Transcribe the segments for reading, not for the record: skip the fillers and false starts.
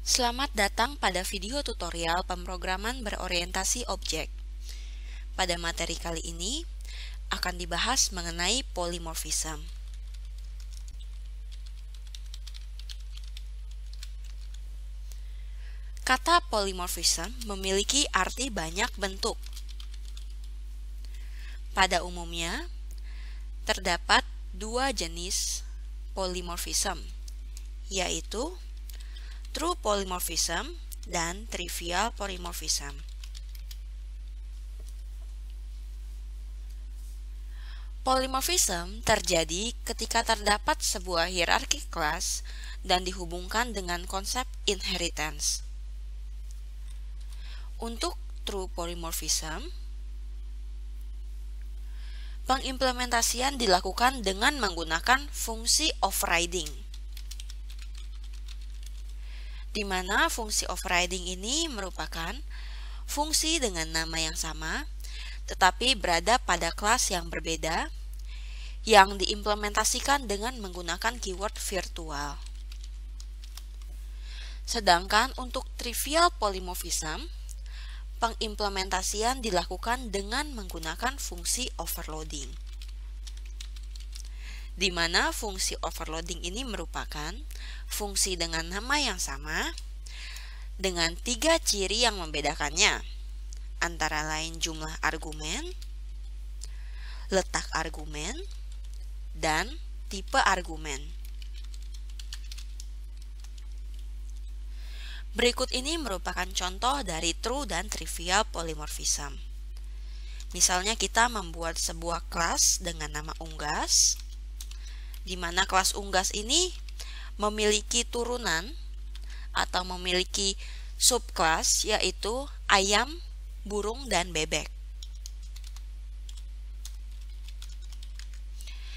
Selamat datang pada video tutorial pemrograman berorientasi objek. Pada materi kali ini akan dibahas mengenai polymorphism. Kata polymorphism memiliki arti banyak bentuk. Pada umumnya, terdapat dua jenis polymorphism, yaitu true polymorphism dan trivial polymorphism. Polymorphism terjadi ketika terdapat sebuah hierarki kelas dan dihubungkan dengan konsep inheritance. Untuk true polymorphism, pengimplementasian dilakukan dengan menggunakan fungsi overriding, di mana fungsi overriding ini merupakan fungsi dengan nama yang sama, tetapi berada pada kelas yang berbeda, yang diimplementasikan dengan menggunakan keyword virtual. Sedangkan untuk trivial polymorphism, pengimplementasian dilakukan dengan menggunakan fungsi overloading, di mana fungsi overloading ini merupakan fungsi dengan nama yang sama dengan 3 ciri yang membedakannya, antara lain jumlah argumen, letak argumen, dan tipe argumen. Berikut ini merupakan contoh dari true dan trivial polymorphism. Misalnya kita membuat sebuah kelas dengan nama unggas, di mana kelas unggas ini memiliki turunan atau memiliki subkelas, yaitu ayam, burung, dan bebek.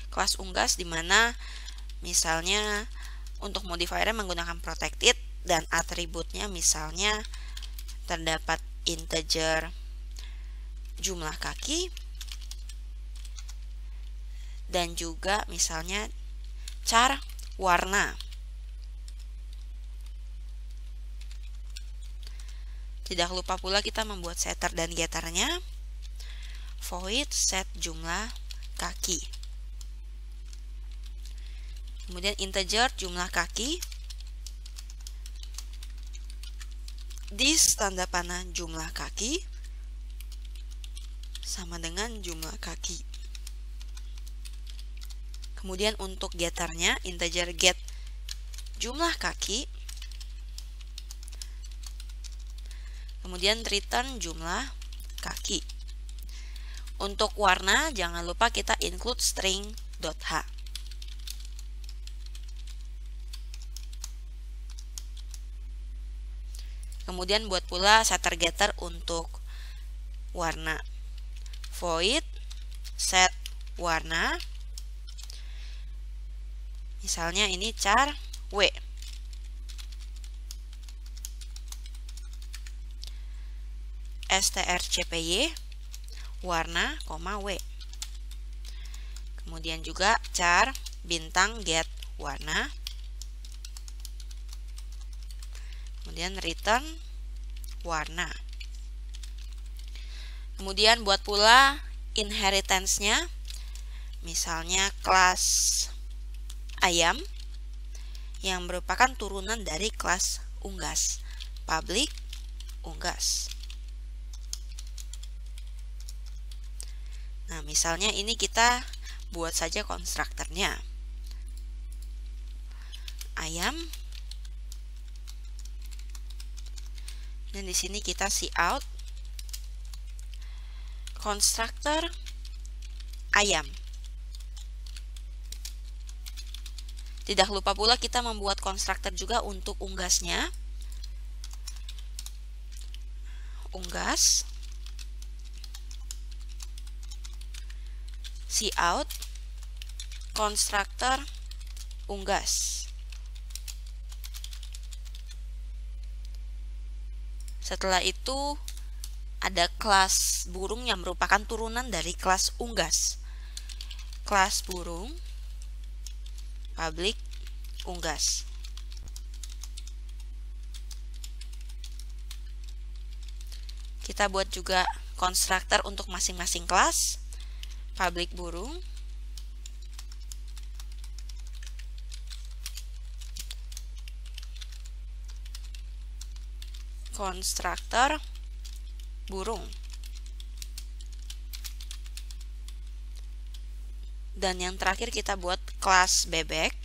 Kelas unggas di mana misalnya untuk modifiernya menggunakan protected dan atributnya misalnya terdapat integer jumlah kaki dan juga misalnya char warna. Tidak lupa pula kita membuat setter dan getternya, void set jumlah kaki. Kemudian integer jumlah kaki, this tanda panah jumlah kaki sama dengan jumlah kaki. Kemudian untuk getternya, integer get jumlah kaki, kemudian return jumlah kaki. Untuk warna, jangan lupa kita include string.h. Kemudian buat pula setter getter untuk warna, void set warna, misalnya ini char w. strcpy warna, w. Kemudian juga char bintang get warna. Kemudian return warna. Kemudian buat pula inheritance-nya, misalnya kelas ayam yang merupakan turunan dari kelas unggas, public unggas. Nah, misalnya ini kita buat saja konstruktornya. Ayam. Dan di sini kita cout konstruktor ayam. Tidak lupa pula kita membuat konstruktor juga untuk unggasnya. Unggas cout konstruktor unggas. Setelah itu ada kelas burung yang merupakan turunan dari kelas unggas. Kelas burung public unggas. Kita buat juga konstruktor untuk masing-masing kelas. Public burung, konstruktor burung. Dan yang terakhir kita buat kelas bebek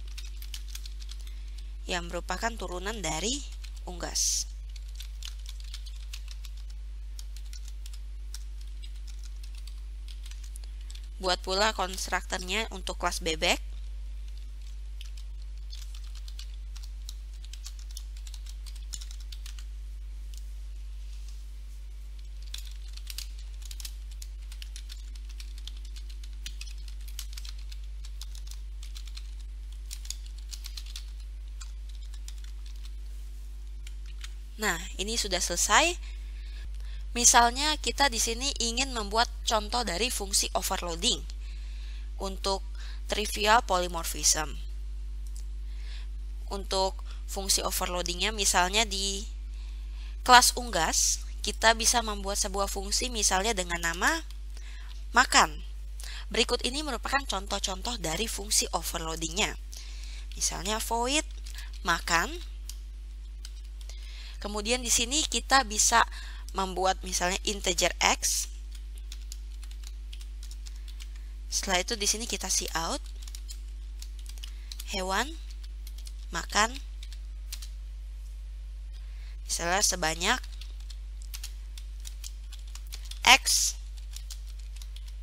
yang merupakan turunan dari unggas. Buat pula konstruktornya untuk kelas bebek. Nah, ini sudah selesai. Misalnya kita di sini ingin membuat contoh dari fungsi overloading untuk trivial polymorphism. Untuk fungsi overloadingnya misalnya di kelas unggas, kita bisa membuat sebuah fungsi misalnya dengan nama makan. Berikut ini merupakan contoh-contoh dari fungsi overloadingnya. Misalnya void makan. Kemudian di sini kita bisa membuat misalnya integer x. Setelah itu di sini kita cout hewan makan misalnya sebanyak x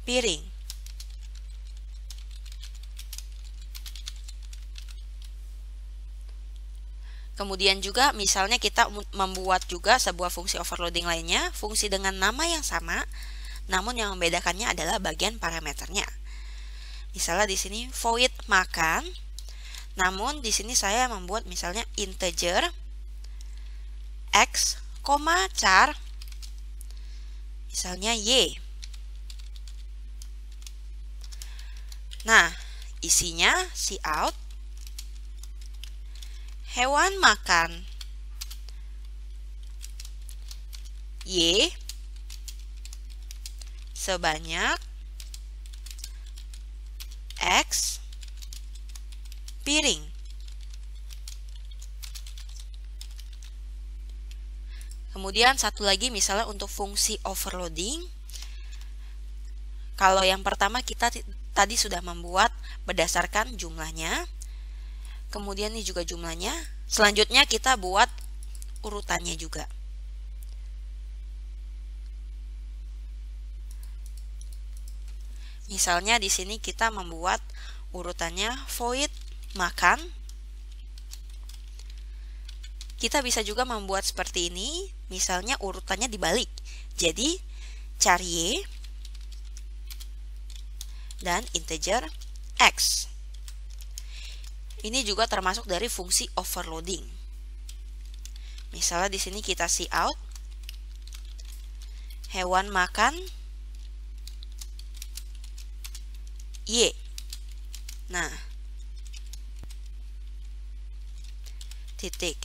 piring. Kemudian juga misalnya kita membuat juga sebuah fungsi overloading lainnya, fungsi dengan nama yang sama, namun yang membedakannya adalah bagian parameternya. Misalnya di sini void makan, namun di sini saya membuat misalnya integer x, char misalnya y. Nah, isinya cout hewan makan y sebanyak x piring. Kemudian satu lagi misalnya untuk fungsi overloading. Kalau yang pertama kita tadi sudah membuat berdasarkan jumlahnya. Kemudian ini juga jumlahnya. Selanjutnya kita buat urutannya juga. Misalnya di sini kita membuat urutannya void makan. Kita bisa juga membuat seperti ini, misalnya urutannya dibalik. Jadi char y dan integer x. Ini juga termasuk dari fungsi overloading. Misalnya di sini kita cout hewan makan y. Nah, titik.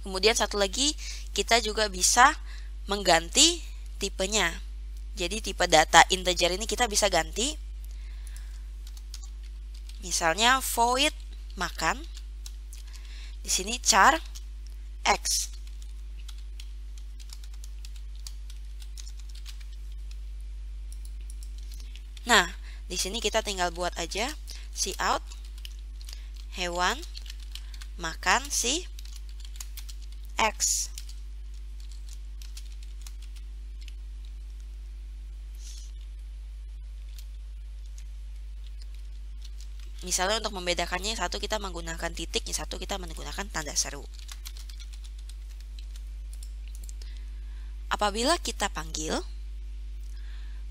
Kemudian satu lagi kita juga bisa mengganti tipenya. Jadi tipe data integer ini kita bisa ganti. Misalnya void makan. Di sini char x. Nah, di sini kita tinggal buat aja cout hewan makan si x. Misalnya untuk membedakannya, satu kita menggunakan titik, yang satu kita menggunakan tanda seru. Apabila kita panggil,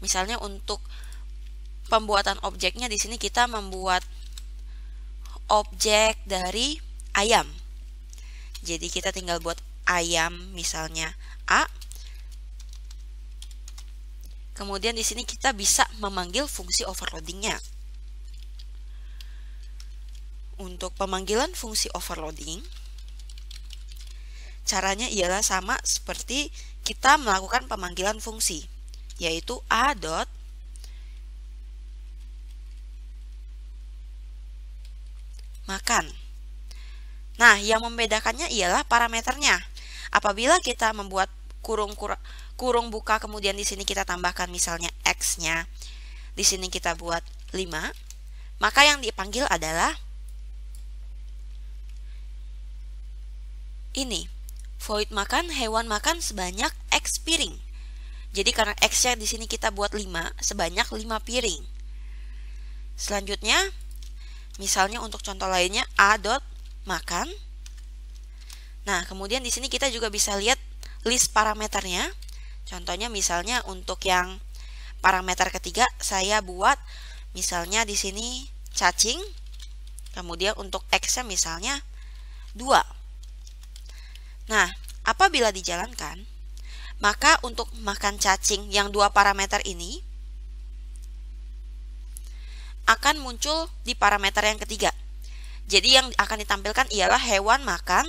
misalnya untuk pembuatan objeknya di sini kita membuat objek dari ayam. Jadi kita tinggal buat ayam misalnya A. Kemudian di sini kita bisa memanggil fungsi overloadingnya. Untuk pemanggilan fungsi overloading, caranya ialah sama seperti kita melakukan pemanggilan fungsi, yaitu a dot makan. Nah, yang membedakannya ialah parameternya. Apabila kita membuat kurung buka, kemudian di sini kita tambahkan misalnya x-nya, di sini kita buat 5, maka yang dipanggil adalah ini, void makan hewan makan sebanyak x piring. Jadi karena x-nya di sini kita buat 5, sebanyak 5 piring. Selanjutnya, misalnya untuk contoh lainnya a dot makan. Nah, kemudian di sini kita juga bisa lihat list parameternya. Contohnya misalnya untuk yang parameter ketiga saya buat misalnya di sini cacing. Kemudian untuk x-nya misalnya 2. Nah, apabila dijalankan, maka untuk makan cacing yang 2 parameter ini akan muncul di parameter yang ketiga. Jadi yang akan ditampilkan ialah hewan makan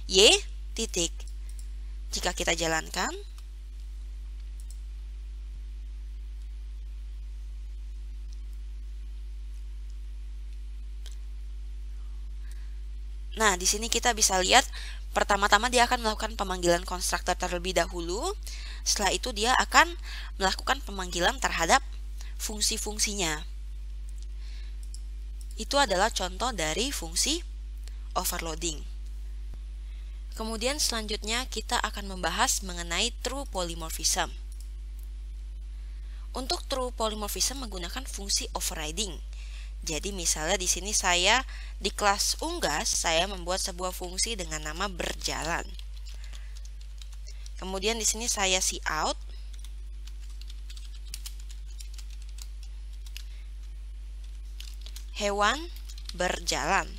y titik. Jika kita jalankan, nah di sini kita bisa lihat pertama-tama dia akan melakukan pemanggilan konstruktor terlebih dahulu. Setelah itu dia akan melakukan pemanggilan terhadap fungsi-fungsinya. Itu adalah contoh dari fungsi overloading. Kemudian selanjutnya kita akan membahas mengenai true polymorphism. Untuk true polymorphism menggunakan fungsi overriding. Jadi misalnya di sini saya di kelas unggas saya membuat sebuah fungsi dengan nama berjalan. Kemudian di sini saya cout. Hewan berjalan.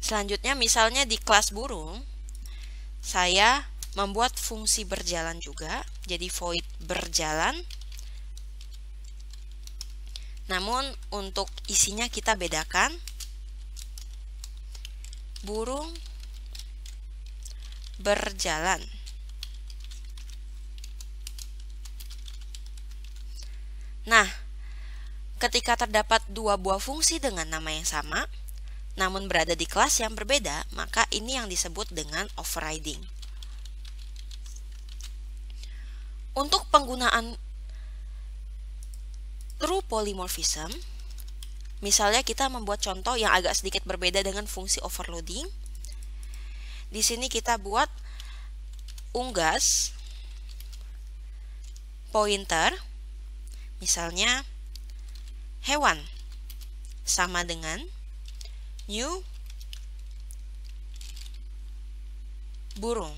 Selanjutnya misalnya di kelas burung saya membuat fungsi berjalan juga, jadi void berjalan. Namun untuk isinya kita bedakan. Burung berjalan. Nah, ketika terdapat 2 buah fungsi dengan nama yang sama, namun berada di kelas yang berbeda, maka ini yang disebut dengan overriding. Untuk penggunaan true polymorphism, misalnya kita membuat contoh yang agak sedikit berbeda dengan fungsi overloading. Di sini kita buat unggas pointer, misalnya hewan sama dengan new burung.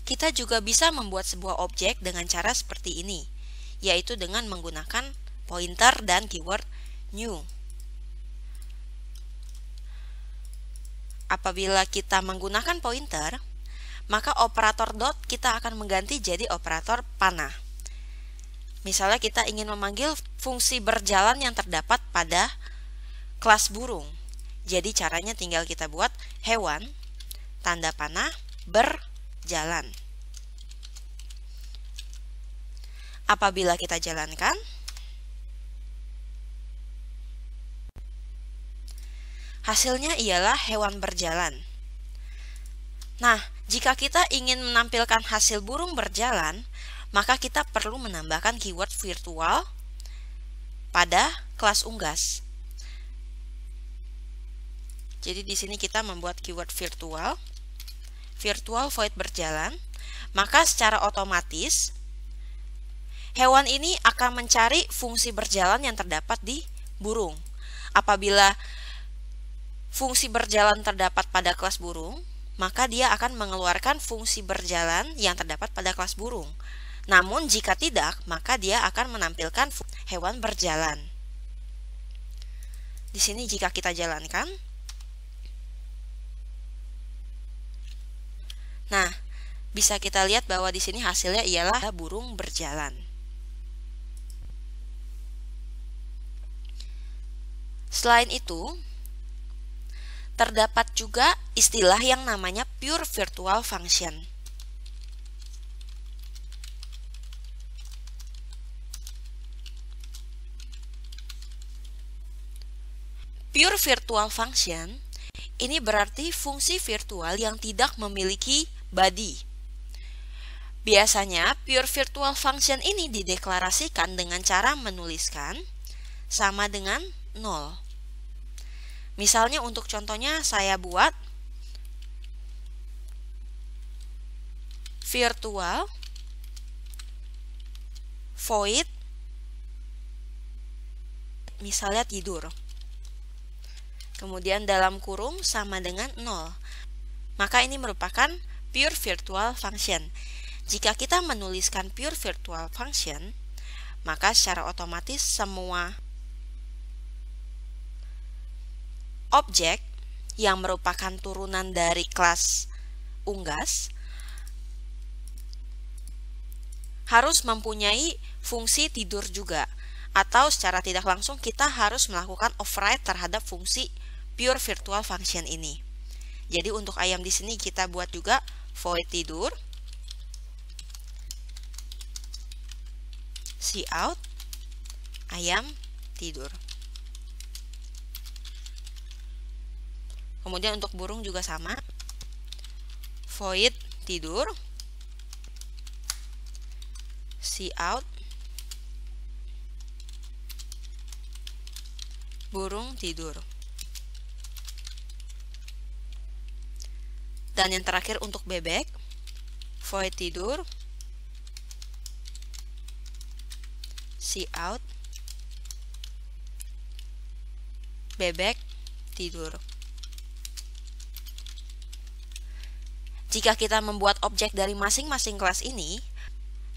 Kita juga bisa membuat sebuah objek dengan cara seperti ini, yaitu dengan menggunakan pointer dan keyword new. Apabila kita menggunakan pointer, maka operator dot kita akan mengganti jadi operator panah. Misalnya kita ingin memanggil fungsi berjalan yang terdapat pada kelas burung. Jadi caranya tinggal kita buat hewan, tanda panah, berjalan. Apabila kita jalankan, hasilnya ialah hewan berjalan. Nah, jika kita ingin menampilkan hasil burung berjalan, maka kita perlu menambahkan keyword virtual pada kelas unggas. Jadi di sini kita membuat keyword virtual void berjalan, maka secara otomatis hewan ini akan mencari fungsi berjalan yang terdapat di burung. Apabila fungsi berjalan terdapat pada kelas burung, maka dia akan mengeluarkan fungsi berjalan yang terdapat pada kelas burung. Namun jika tidak, maka dia akan menampilkan hewan berjalan. Di sini jika kita jalankan, nah, bisa kita lihat bahwa di sini hasilnya ialah burung berjalan. Selain itu, terdapat juga istilah yang namanya pure virtual function. Pure virtual function ini berarti fungsi virtual yang tidak memiliki body. Biasanya pure virtual function ini dideklarasikan dengan cara menuliskan sama dengan 0. Misalnya untuk contohnya saya buat virtual void misalnya tidur. Kemudian dalam kurung sama dengan 0. Maka ini merupakan pure virtual function. Jika kita menuliskan pure virtual function, maka secara otomatis semua objek yang merupakan turunan dari kelas unggas harus mempunyai fungsi tidur juga, atau secara tidak langsung kita harus melakukan override terhadap fungsi pure virtual function ini. Jadi untuk ayam di sini kita buat juga void tidur, cout ayam tidur. Kemudian untuk burung juga sama, void tidur, cout burung tidur. Dan yang terakhir untuk bebek, void tidur, cout bebek tidur. Jika kita membuat objek dari masing-masing kelas ini,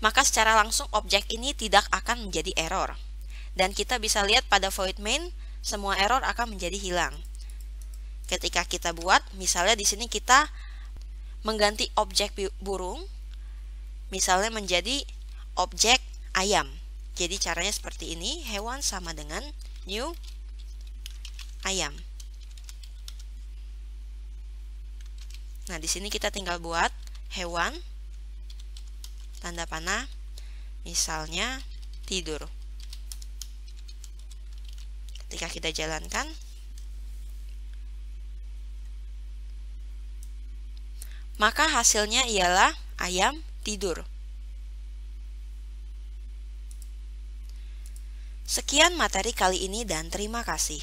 maka secara langsung objek ini tidak akan menjadi error. Dan kita bisa lihat pada void main, semua error akan menjadi hilang. Ketika kita buat, misalnya di sini kita mengganti objek burung, misalnya menjadi objek ayam. Jadi caranya seperti ini, hewan sama dengan new ayam. Nah, di sini kita tinggal buat hewan, tanda panah, misalnya tidur. Ketika kita jalankan, maka hasilnya ialah ayam tidur. Sekian materi kali ini dan terima kasih.